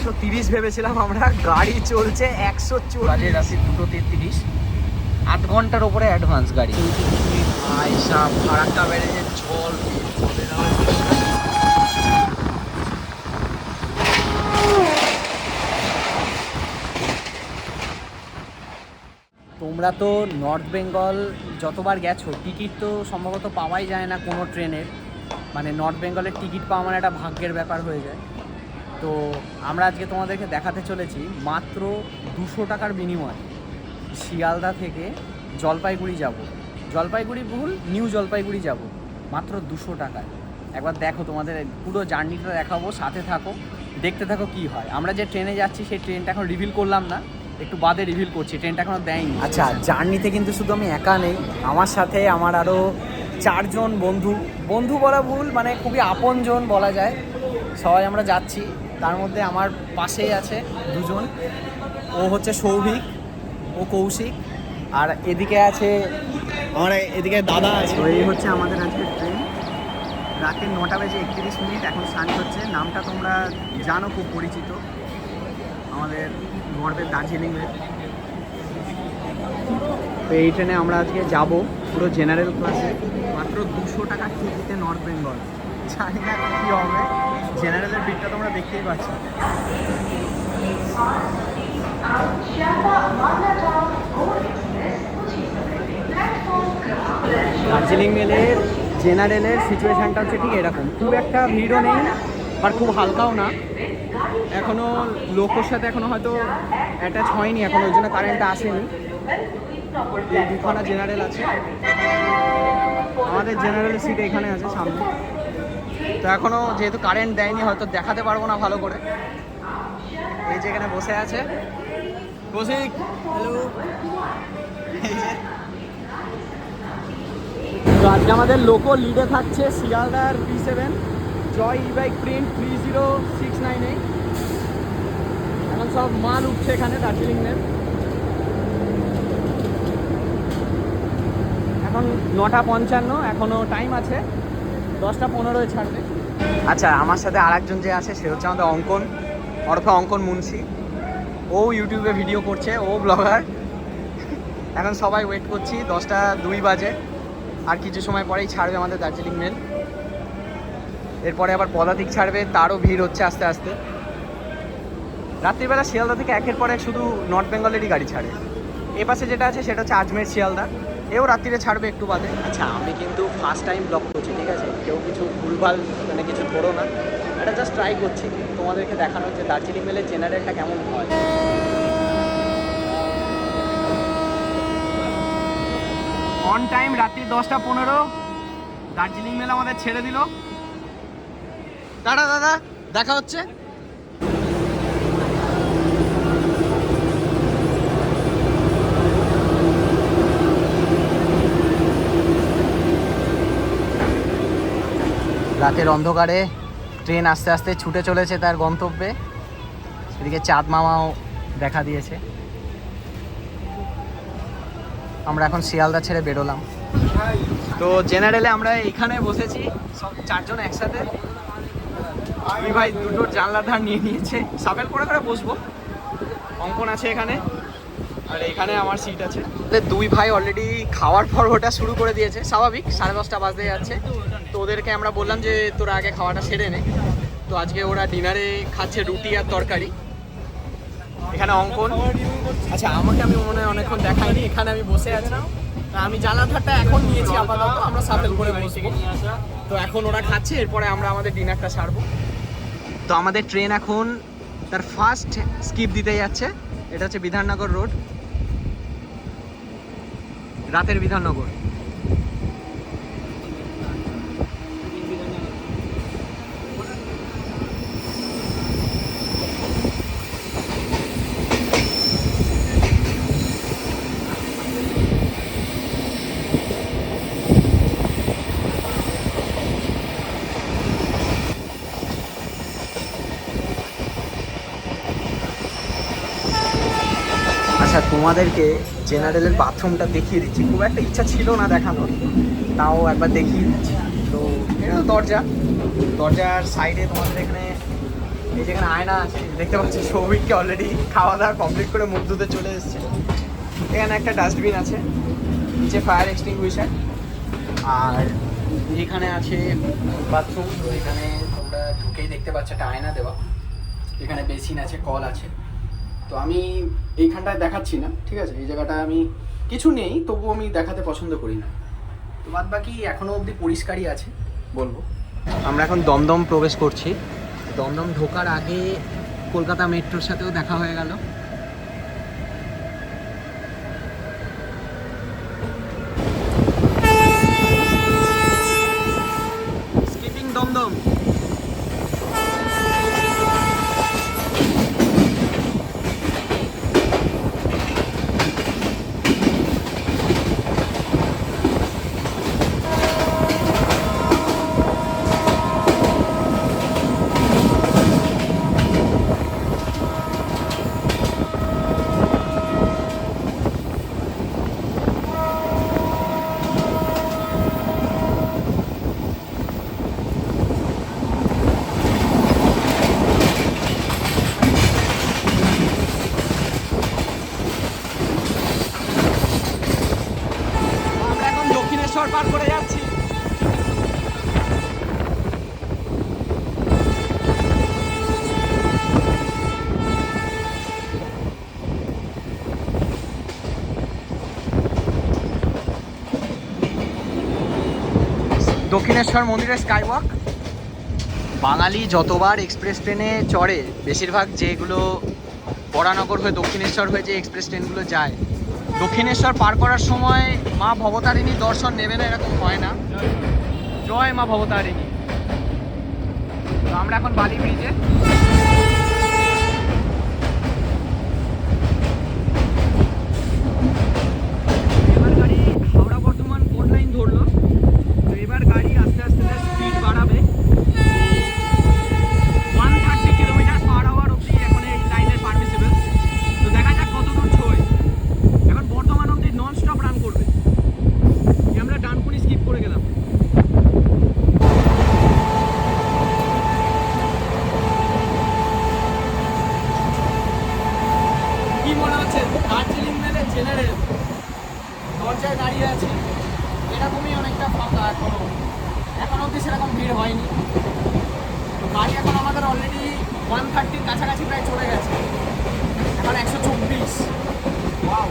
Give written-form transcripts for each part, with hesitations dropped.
130 ভেবেছিলাম আমরা, গাড়ি চলছে 140। রাত্রি 2:33, 8 ঘন্টার ওপরে অ্যাডভান্স গাড়ি। ভাই সাহেব ফারাক্কা ব্যারেজের জল তোমরা তো নর্থ বেঙ্গল যতবার গেছো, টিকিট তো সম্ভবত পাওয়াই যায় না কোনো ট্রেনের। মানে নর্থ বেঙ্গলের টিকিট পাওয়া মানে একটা ভাগ্যের ব্যাপার হয়ে যায়। তো আমরা আজকে তোমাদেরকে দেখাতে চলেছি মাত্র 200 টাকার বিনিময়ে শিয়ালদা থেকে জলপাইগুড়ি যাব। জলপাইগুড়ি ভুল, নিউ জলপাইগুড়ি যাব মাত্র 200 টাকায়। একবার দেখো, তোমাদের পুরো জার্নিটা দেখাবো, সাথে থাকো, দেখতে থাকো কি হয়। আমরা যে ট্রেনে যাচ্ছি সেই ট্রেনটা এখন রিভিল করলাম না, একটু বাদে রিভিল করছি, ট্রেনটা এখনও দেয়নি। আচ্ছা, জার্নিতে কিন্তু শুধু আমি একা নেই, আমার সাথে আমার আরও 4 জন বন্ধু বলা ভুল, মানে খুবই আপনজন বলা যায়। সবাই আমরা যাচ্ছি, তার মধ্যে আমার পাশেই আছে 2 জন, ও হচ্ছে সৌভিক, ও কৌশিক, আর এদিকে আছে আমার এদিকে দাদা আছে। এই হচ্ছে আমাদের আজকের ট্রেন, রাতে 9:31। এখন সানি হচ্ছে, নামটা তোমরা জানো, খুব পরিচিত, আমাদের নর্থের দার্জিলিংয়ের। তো এই ট্রেনে আমরা আজকে যাব পুরো জেনারেল ক্লাসে, মাত্র 200 টাকার টিকিটে নর্থ বেঙ্গল। জানি না কী হবে, জেনারেলের বিটটা তোমরা দেখতেই পাচ্ছ। দার্জিলিং মেলের জেনারেলের সিচুয়েশানটা হচ্ছে ঠিক এরকম, খুব একটা ভিড়ও নেই আর খুব হালকাও না। এখনও লোকের সাথে এখনও হয়তো অ্যাটাচ হয়নি, এখন ওই জন্য কারেন্টটা আসেনি। এই 2খানা জেনারেল আছে, আমাদের জেনারেলের সিট এখানে আছে সামনে। তো এখনও যেহেতু কারেন্ট দেয়নি, হয়তো দেখাতে পারবো না ভালো করে। এই যে এখানে বসে আছে কৌশিক, হ্যালো। এই যে তো আজকে আমাদের লোকো লিডে থাকছে শিয়ালদার P7 জয় ই-বাইক প্রিন্ট 30698। এখন সব মাল উঠছে এখানে দার্জিলিংয়ের। এখন 9:55, এখনও টাইম আছে, 10:15 ছাড়বে। আচ্ছা, আমার সাথে আরেকজন যে আছে সে হচ্ছে আমাদের অঙ্কন, অর্থ অঙ্কন মুন্সি। ও ইউটিউবে ভিডিও করছে, ও ব্লগার। এখন সবাই ওয়েট করছি, 10:02 বাজে, আর কিছু সময় পরেই ছাড়বে আমাদের দার্জিলিং মেল। এরপরে আবার পদাতিক ছাড়বে, তারও ভিড় হচ্ছে আস্তে আস্তে। রাত্রিবেলা শিয়ালদা থেকে একের পর এক শুধু নর্থ বেঙ্গলেরই গাড়ি ছাড়ে। এ পাশে যেটা আছে সেটা হচ্ছে আজমের শিয়ালদা, এও রাত্রিরে ছাড়বে একটু বাদে। আচ্ছা, আমি কিন্তু ফার্স্ট টাইম ব্লগ করছি, ঠিক আছে? কেউ কিছু ভুলভাল মানে কিছু করো না, এটা জাস্ট ট্রাই করছি তোমাদেরকে দেখানোর যে দার্জিলিং মেলের জেনারেলটা কেমন হয়। অন টাইম রাত্রি 10:15 দার্জিলিং মেল আমাদের ছেড়ে দিল। টাটা দাদা, দেখা হচ্ছে। রাতের অন্ধকারে ট্রেন আস্তে আস্তে ছুটে চলেছে তার গন্তব্যে। এদিকে চাঁদ মামাও দেখা দিয়েছে। আমরা এখন শিয়ালদা ছেড়ে বেরোলাম। তো জেনারেলে আমরা এখানে বসেছি সব 4 জন একসাথে। দুই ভাই দুটোর জানলার ধার নিয়ে নিয়েছে, সাফেল করে করে বসবো। অঙ্কন আছে এখানে, আর এখানে আমার সিট আছে। দুই ভাই অলরেডি খাওয়ার পর্বটা শুরু করে দিয়েছে, স্বাভাবিক, 10:30 বাজতে যাচ্ছে। তো ওদেরকে আমরা বললাম যে তোরা আগে খাওয়াটা সেরে নে। তো আজকে ওরা ডিনারে খাচ্ছে রুটি আর তরকারি। এখানে অঙ্কন, আচ্ছা আমাকে আমি মনে হয় অনেকক্ষণ দেখাইনি, এখানে আমি বসে আছি। আমি জানলার ধারটা এখন নিয়েছি আপাতত, আমরা সাফেল করে বসবো। তো এখন ওরা খাচ্ছে, এরপরে আমরা আমাদের ডিনারটা সারবো। তো আমাদের ট্রেন এখন তার ফার্স্ট স্কিপ দিতে যাচ্ছে। এটা হচ্ছে বিধাননগর রোড, রাতের বিধাননগর। আচ্ছা, তোমাদেরকে জেনারেলের বাথরুমটা দেখিয়ে দিচ্ছি। খুব একটা ইচ্ছা ছিল না দেখানোর, তাও একবার দেখিয়ে দিচ্ছি। তো এটা দরজার সাইডে তোমাদের এখানে এই যেখানে আয়না আছে দেখতে পাচ্ছি, সৌভিককে অলরেডি খাওয়া দাওয়া কমপ্লিট করে মুখ ধুতে চলে এসেছে। এখানে একটা ডাস্টবিন আছে, নিচে ফায়ার এক্সটিংগুইশার, আর এখানে আছে বাথরুম। তো এখানে তোমরা ঢুকেই দেখতে পাচ্ছ একটা আয়না দেওয়া, এখানে বেসিন আছে, কল আছে। তো আমি এইখানটায় দেখাচ্ছি না, ঠিক আছে, এই জায়গাটা আমি কিছু নেই, তবুও আমি দেখাতে পছন্দ করি না। তো বাদ বাকি এখনও অবধি পরিষ্কারই আছে বলবো। আমরা এখন দমদম প্রবেশ করছি। দমদম ঢোকার আগে কলকাতা মেট্রোর সাথেও দেখা হয়ে গেল। স্কিপিং দমদম। পার করে যাচ্ছি। দক্ষিণেশ্বর মন্দিরের স্কাইওয়াক। বাঙালি যতবার এক্সপ্রেস ট্রেনে চড়ে, বেশিরভাগ যেগুলো বরানগর হয়ে দক্ষিণেশ্বর হয়ে যে এক্সপ্রেস ট্রেনগুলো যায়, দক্ষিণেশ্বর পার করার সময় মা ভবতারিণীর দর্শন নেবে না এরকম হয় না। জয় মা ভবতারিণী। তো আমরা এখন বালি ব্রিজে। এবার গাড়ি হাওড়া বর্ধমান কোন লাইন ধরলো, তো এবার গাড়ি আস্তে আস্তে স্পিড বাড়াবে। 130 কিলোমিটার/আওয়ার অব্দি এখন এই লাইনের পারমিসিবল। তো দেখা যাক কত দূর ছোঁয়। এখন বর্ধমান অব্দি নন স্টপ রান করবে। আমরা ডানকুনি স্কিপ করে গেলাম। কি মনে হচ্ছে দার্জিলিং মেলের জেনারেল দরজায় দাঁড়িয়ে আছে, এরকমই অনেকটা ফাঁকা এখনো, এখন অব্দি সেরকম ভিড় হয়নি। তো গাড়ি এখন আমাদের অলরেডি 130 কাছাকাছি প্রায় চলে গেছে, এখন 124। ওয়াও।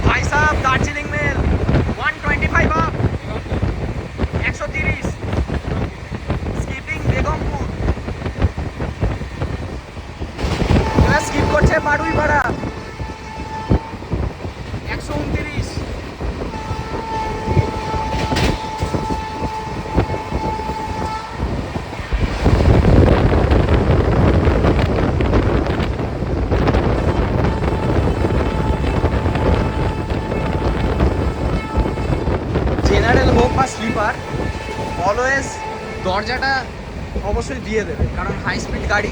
भाई साहब Darjeeling mail 125 up, 130 skipping Begampur. এবার স্কিপ করছে বাড়ুইপাড়া 129। জেনারেল হোক বা স্লিপার, অলওয়েজ দরজাটা অবশ্যই দিয়ে দেবে, কারণ হাই স্পিড গাড়ি।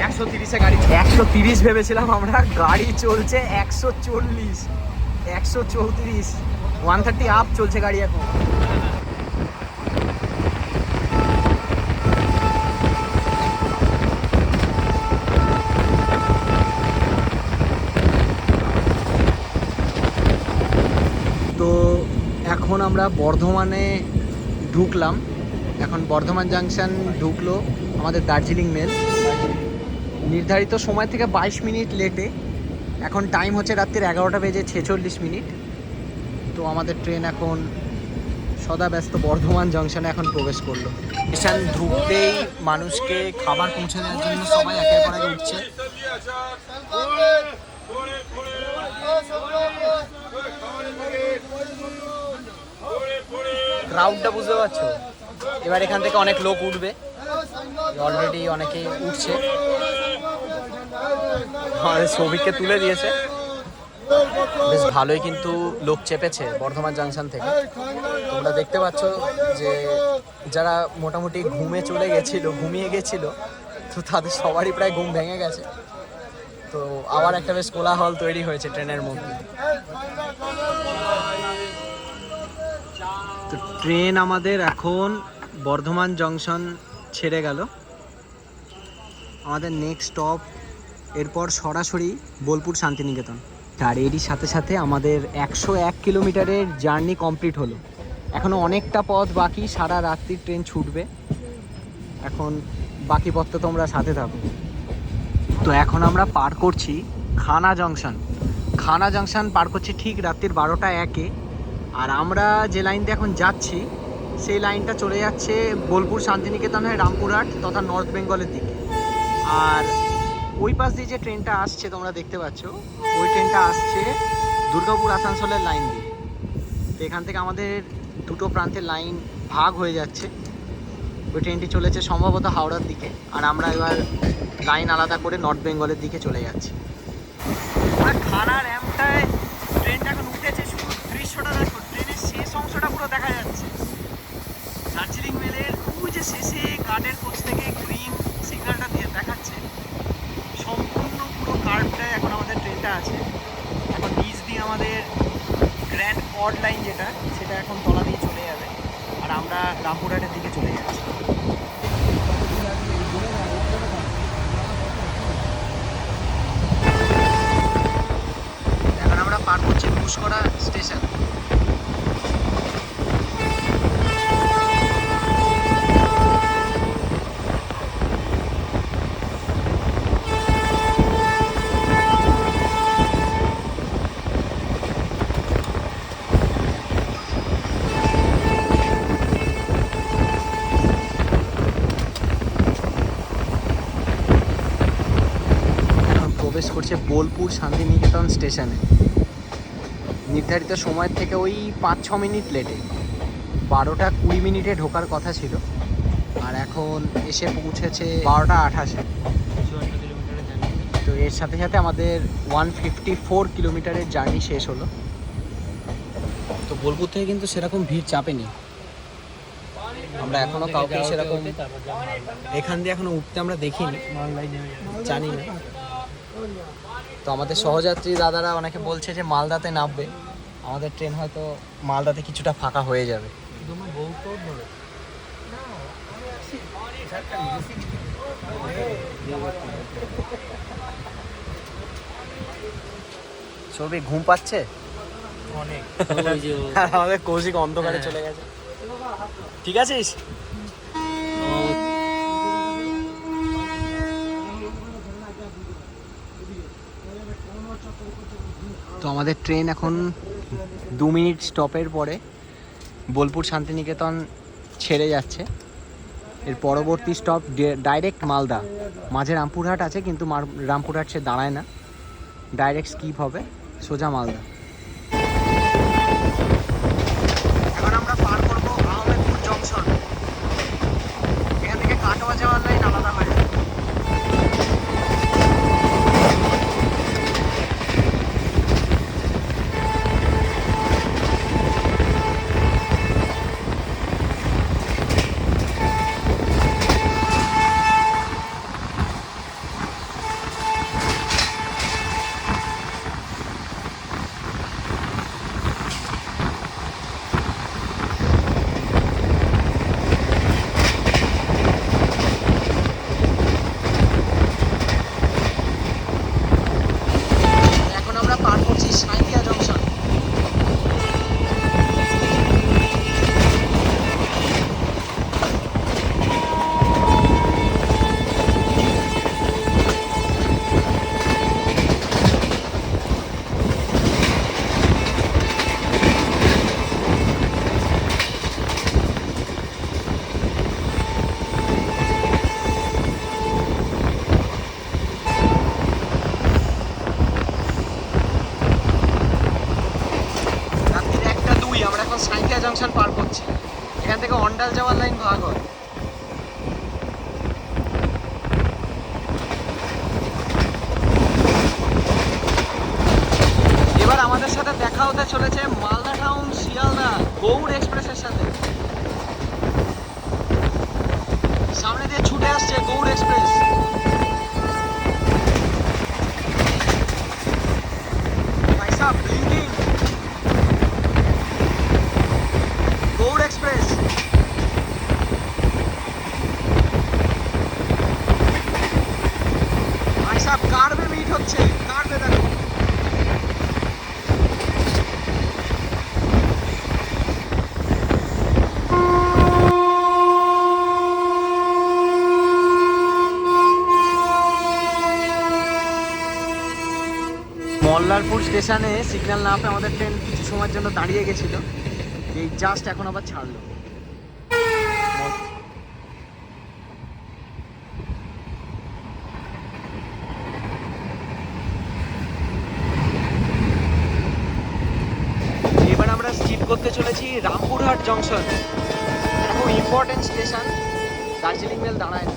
130-এ গাড়ি, 130 ভেবেছিলাম আমরা, গাড়ি চলছে 140, 134, 130 আপ চলছে গাড়ি এখন। তো এখন আমরা বর্ধমানে ঢুকলাম, এখন বর্ধমান জাংশন ঢুকলো আমাদের দার্জিলিং মেল। নির্ধারিত সময় থেকে 22 মিনিট লেটে, এখন টাইম হচ্ছে রাত্রির 11:46। তো আমাদের ট্রেন এখন সদাব্যস্ত বর্ধমান জংশনে এখন প্রবেশ করলো। স্টেশন ঢুকতেই মানুষকে খাবার পৌঁছে দেওয়ার জন্য সবাই একের পর এক উঠছে। ক্রাউডটা বুঝতে পারছো? এবার এখান থেকে অনেক লোক উঠবে, অলরেডি অনেকে উঠছে। আমাদের সৌভিককে তুলে দিয়েছে, বেশ ভালোই কিন্তু লোক চেপেছে বর্ধমান জাংশন থেকে। তোমরা দেখতে পাচ্ছ যে যারা মোটামুটি ঘুমিয়ে গেছিল, তো তাদের সবারই প্রায় ঘুম ভেঙে গেছে। তো আবার একটা বেশ কোলাহল তৈরি হয়েছে ট্রেনের মধ্যে। ট্রেন আমাদের এখন বর্ধমান জংশন ছেড়ে গেল। আমাদের নেক্সট স্টপ এরপর সরাসরি বোলপুর শান্তিনিকেতন। আর এরই সাথে সাথে আমাদের 101 কিলোমিটারের জার্নি কমপ্লিট হলো। এখনও অনেকটা পথ বাকি, সারা রাত্রি ট্রেন ছুটবে। এখন বাকি পথ তো তোমরা সাথে থাকো। তো এখন আমরা পার করছি খানা জংশন। খানা জংশন পার করছি ঠিক রাত্রির 12টা 1-এ। আর আমরা যে লাইন দিয়ে এখন যাচ্ছি সেই লাইনটা চলে যাচ্ছে বোলপুর শান্তিনিকেতন হয়ে রামপুরহাট তথা নর্থ বেঙ্গলের দিকে। আর ওই পাশ দিয়ে যে ট্রেনটা আসছে তোমরা দেখতে পাচ্ছ, ওই ট্রেনটা আসছে দুর্গাপুর আসানসোলের লাইন দিয়ে। তো এখান থেকে আমাদের দুটো প্রান্তের লাইন ভাগ হয়ে যাচ্ছে। ওই ট্রেনটি চলেছে সম্ভবত হাওড়ার দিকে, আর আমরা এবার লাইন আলাদা করে নর্থ বেঙ্গলের দিকে চলে যাচ্ছি। আমরা খানা র্যাম্পটায় ট্রেনটা এখন উঠেছে, শুধু দৃশ্যটা দেখো, ট্রেনের শেষ অংশটা পুরো দেখা যাচ্ছে। দার্জিলিং মেলের ওই যে শেষে গার্ডের কোচ থেকে গ্রিন সিগন্যালটা দিয়ে দেখাচ্ছে, সম্পূর্ণ পুরো কার্ভটায় এখন আমাদের ট্রেনটা আছে। এখন নিচ দিয়ে আমাদের গ্র্যান্ড কর্ড লাইন যেটা, সেটা এখন তলা দিয়ে চলে যাবে, আর আমরা রামপুরহাটের দিকে চলে যাচ্ছি। এখন আমরা পার করছি ঘুষকরা স্টেশন। প্রবেশ করছে বোলপুর শান্তিনিকেতন স্টেশনে। নির্ধারিত সময়ের থেকে ওই 5-6 মিনিট লেটে, 12টা 20 মিনিটে ঢোকার কথা ছিল, আর এখন এসে পৌঁছেছে 12টা 28-এ। তো এর সাথে সাথে আমাদের 154 কিলোমিটারের জার্নি শেষ হলো। তো বোলপুর থেকে কিন্তু সেরকম ভিড় চাপেনি, আমরা এখনো কাউকে সেরকম এখান দিয়ে এখনো উঠতে আমরা দেখিনি, জানি না। তো আমাদের সহযাত্রী দাদারা অনেকে বলছে যে মালদাতে নামবে, আমাদের ট্রেন হয়তো মালদাতে কিছুটা ফাঁকা হয়ে যাবে। সবই ঘুম পাচ্ছে অনেক, আমাদের কৌশিক অন্ধকারে চলে গেছে। ঠিক আছিস? তো আমাদের ট্রেন এখন 2 মিনিট স্টপের পরে বোলপুর শান্তিনিকেতন ছেড়ে যাচ্ছে। এর পরবর্তী স্টপ ডাইরেক্ট মালদা। মাঝে রামপুরহাট আছে, কিন্তু রামপুরহাট সে দাঁড়ায় না, ডাইরেক্ট স্কিপ হবে সোজা মালদা। এখন আমরা পার করবো আহমেদপুর জংশন। এখান থেকে কাটোয়া যাওয়ার লাইন আলাদা হয়ে যাবে। জংশন পার করছি, এখান থেকে অন্ডাল যাওয়ার লাইন ভাগ হয়। এবার আমাদের সাথে দেখা হতে চলেছে মালদা টাউন শিয়ালদা গৌড় এক্সপ্রেসের সাথে। সামনে দিয়ে ছুটে আসছে গৌড় এক্সপ্রেস। গৌড় এক্সপ্রেস মল্লারপুর স্টেশনে সিগন্যাল না পেয়ে আমাদের ট্রেন কিছু সময়ের জন্য দাঁড়িয়ে গেছিল, এই জাস্ট এখন আবার ছাড়লো। এবার আমরা স্কিপ করতে চলেছি রামপুরহাট জংশন, খুব ইম্পর্টেন্ট স্টেশন। দার্জিলিং মেল দাঁড়ায় না,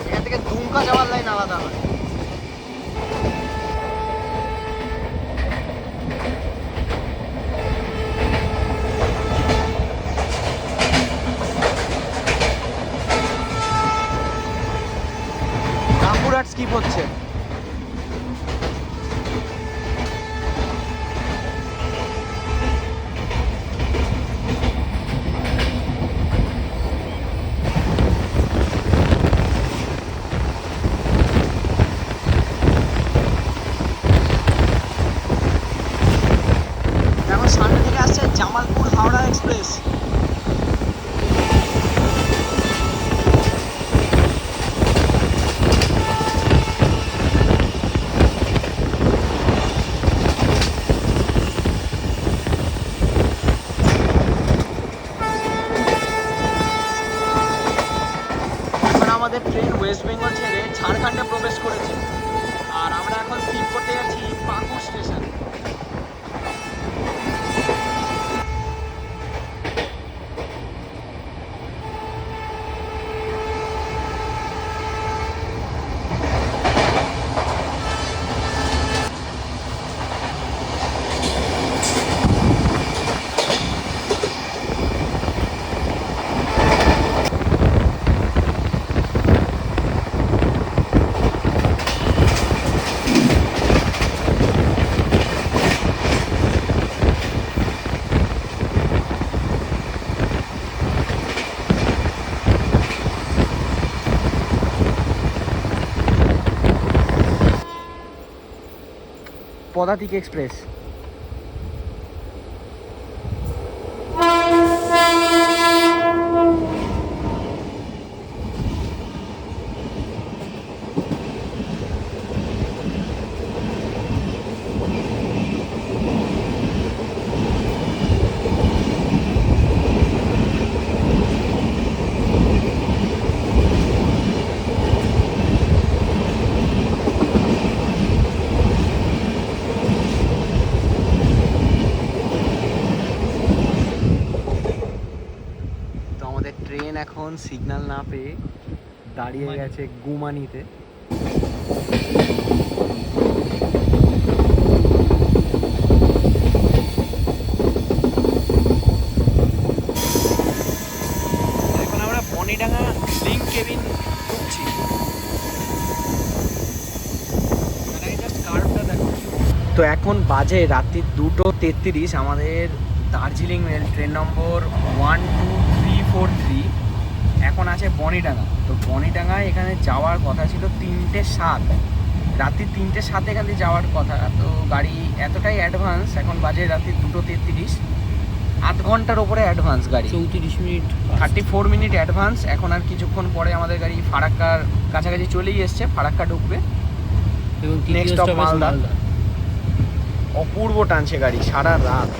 এখান থেকে দুমকা যাওয়ার লাইন আলাদা হয়। রামপুরহাট স্কিপ হচ্ছে। এখন সামনে থেকে আসছে জামালপুর হাওড়া এক্সপ্রেস। আমাদের ট্রেন ওয়েস্ট বেঙ্গল ছেড়ে ঝাড়খণ্ডে প্রবেশ করেছে, আর আমরা এখন স্কিপ করতে যাচ্ছি পাকুড় স্টেশন। পদাতিক এক্সপ্রেস। ট্রেন এখন সিগন্যাল না পেয়ে দাঁড়িয়ে গেছে গুমানিতে। এখন আমরা বনিডাঙ্গা লিঙ্ক কেবিন ঢুকছি। তো এখন বাজে রাত্রি 2:33। আমাদের দার্জিলিং মেল ট্রেন নম্বর 12343 এখন আছে বনিডাঙ্গা। তো বনিডাঙ্গায় এখানে যাওয়ার কথা ছিল 3:07, রাত্রি 3:07 এখান থেকে যাওয়ার কথা। তো গাড়ি এতটাই অ্যাডভান্স, এখন বাজে রাত্রি 2:33, আধ ঘন্টার ওপরে অ্যাডভান্স গাড়ি, 34 মিনিট 34 মিনিট অ্যাডভান্স। এখন আর কিছুক্ষণ পরে আমাদের গাড়ি ফারাক্কার কাছাকাছি চলেই এসছে, ফারাক্কা ঢুকবে এবং নেক্সট স্টপ মালদা। অপূর্ব টানছে গাড়ি সারা রাত।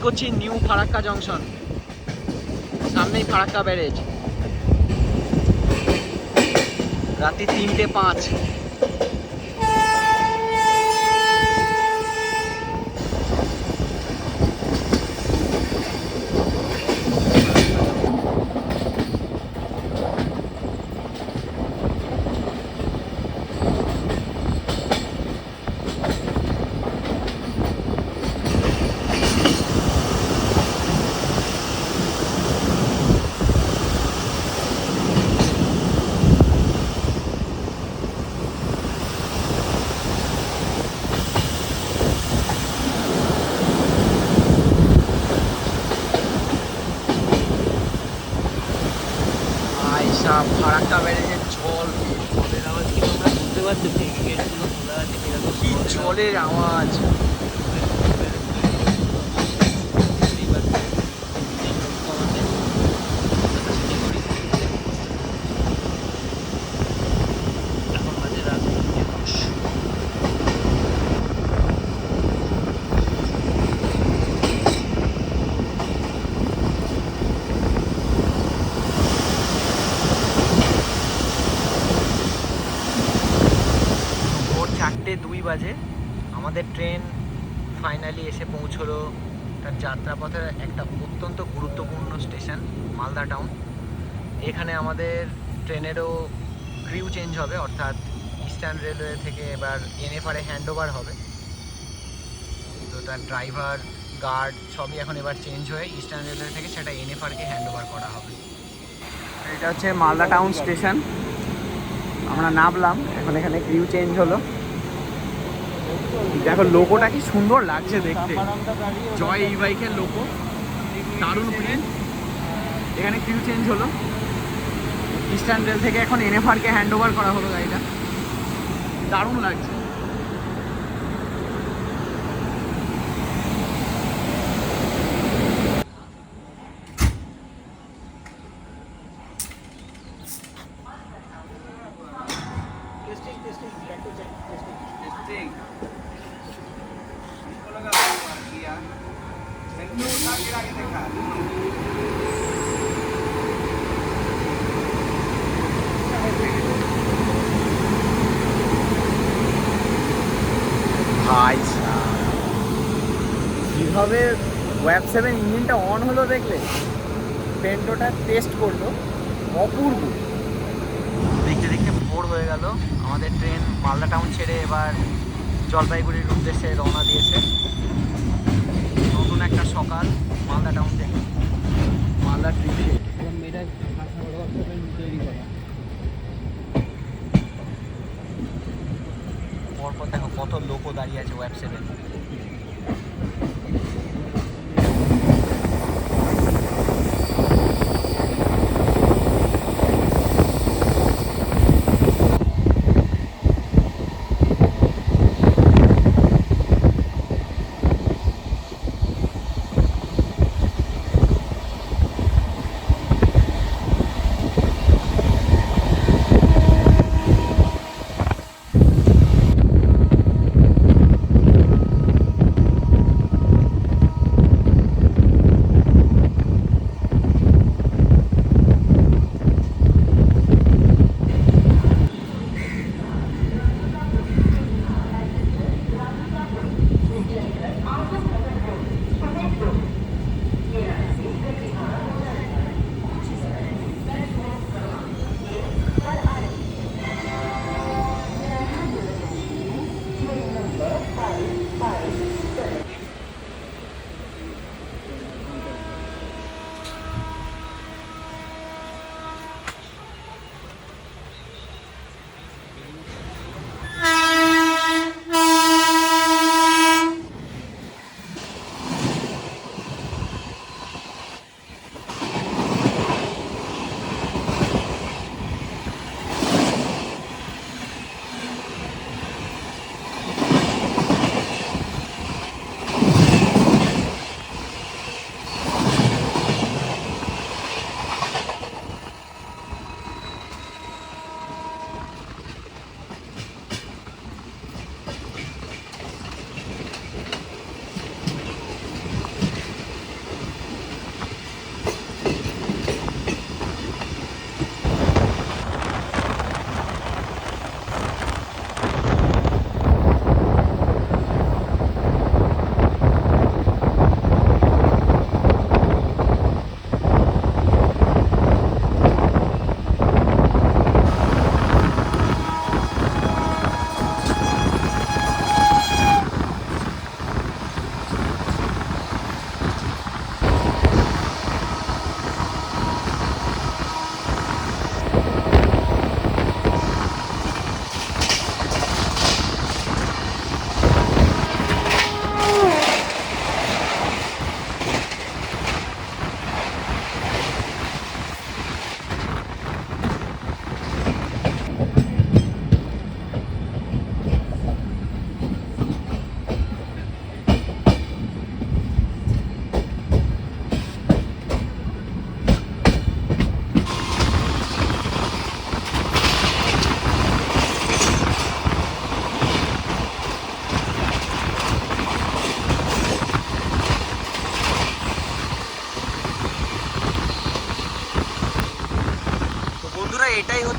করছি নিউ ফারাক্কা জংশন, সামনেই ফারাক্কা ব্যারেজ। রাত্রি 3:05। ফারাক্কা ব্যারেজের জল, জলের আওয়াজ কি তোমরা শুনতে পাচ্ছ? ভেঙে গেটগুলো খোলা আছে কিরকম কি জলের আওয়াজ! এখন বাজে রাত 11। ভোর 4:02 বাজে আমাদের ট্রেন ফাইনালি এসে পৌঁছলো তার যাত্রাপথের একটা অত্যন্ত গুরুত্বপূর্ণ স্টেশন মালদা টাউন। এখানে আমাদের ট্রেনেরও ক্রিউ চেঞ্জ হবে, অর্থাৎ ইস্টার্ন রেলওয়ে থেকে এবার এনএফআরে হ্যান্ড ওভার হবে। তো তার ড্রাইভার, গার্ড সবই এখন এবার চেঞ্জ হয়ে ইস্টার্ন রেলওয়ে থেকে সেটা এনএফআরকে হ্যান্ড ওভার করা হবে। এটা হচ্ছে মালদা টাউন স্টেশন। আমরা নামলাম, এখন এখানে ক্রিউ চেঞ্জ হলো। দেখো লোগোটা কি সুন্দর লাগছে দেখতে, জয় ই বাইকের লোগো, দারুণ প্রিন্ট। এখানে ক্রিউ চেঞ্জ হলো, ইস্টার্ন রেল থেকে এখন এনএফআরকে হ্যান্ড ওভার করা হলো গাড়িটা, দারুণ লাগছে। ভাই কীভাবে ওয়েব 7 ইঞ্জিনটা অন হলো দেখলে, পেন্টোটা টেস্ট করলো, অপূর্ব। দেখতে দেখতে ভোর হয়ে গেল। আমাদের ট্রেন মালদা টাউন ছেড়ে এবার জলপাইগুড়ির উদ্দেশ্যে রওনা দিয়েছে। নতুন একটা সকাল মালদা টাউন থেকে। মালদা ট্রিপে পরপর দেখো কত লোকও দাঁড়িয়ে আছে ওয়েব 7।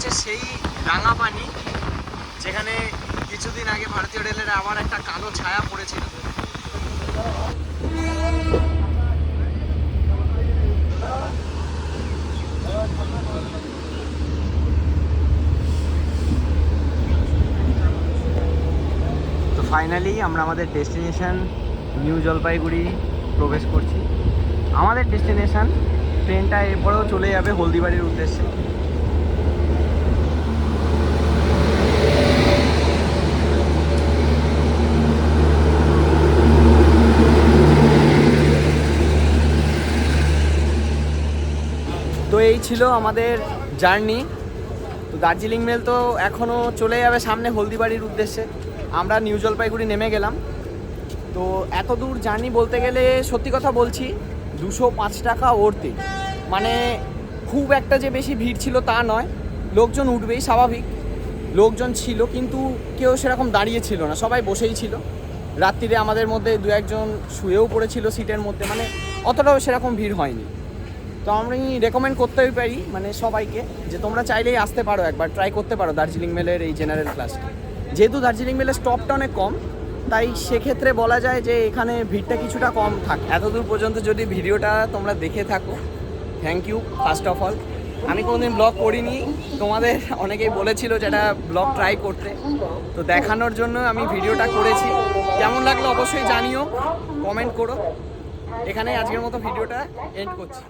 হচ্ছে সেই রাঙাপানি, যেখানে কিছুদিন আগে ভারতীয় রেলের আবার একটা কালো ছায়া পড়েছিল। তো ফাইনালি আমরা আমাদের ডেস্টিনেশন নিউ জলপাইগুড়ি প্রবেশ করছি। আমাদের ডেস্টিনেশন, ট্রেনটা এরপরেও চলে যাবে হলদিবাড়ির উদ্দেশ্যে। তো এই ছিল আমাদের জার্নি। তো দার্জিলিং মেল তো এখনও চলে যাবে সামনে হলদিবাড়ির উদ্দেশ্যে। আমরা নিউ জলপাইগুড়ি নেমে গেলাম। তো এত দূর জার্নি বলতে গেলে সত্যি কথা বলছি 205 টাকা ওরতে, মানে খুব একটা যে বেশি ভিড় ছিল তা নয়। লোকজন উঠবেই স্বাভাবিক, লোকজন ছিল, কিন্তু কেউ সেরকম দাঁড়িয়ে ছিল না, সবাই বসেই ছিল। রাত্রিরে আমাদের মধ্যে দু একজন শুয়েও পড়েছিল সিটের মধ্যে, মানে অতটাও সেরকম ভিড় হয়নি। তো আমি রেকমেন্ড করতেই পারি মানে সবাইকে যে তোমরা চাইলেই আসতে পারো, একবার ট্রাই করতে পারো দার্জিলিং মেলের এই জেনারেল ক্লাসটা। যেহেতু দার্জিলিং মেলের স্টপটা অনেক কম, তাই সেক্ষেত্রে বলা যায় যে এখানে ভিড়টা কিছুটা কম থাকে। এতদূর পর্যন্ত যদি ভিডিওটা তোমরা দেখে থাকো, thank you first of all. আমি কোনোদিন ব্লগ করিনি, তোমাদের অনেকেই বলেছিল যেটা ব্লগ ট্রাই করতে, তো দেখানোর জন্য আমি ভিডিওটা করেছি। কেমন লাগলো অবশ্যই জানিও, কমেন্ট করো। এখানে আজকের মতো ভিডিওটা এন্ড করছি।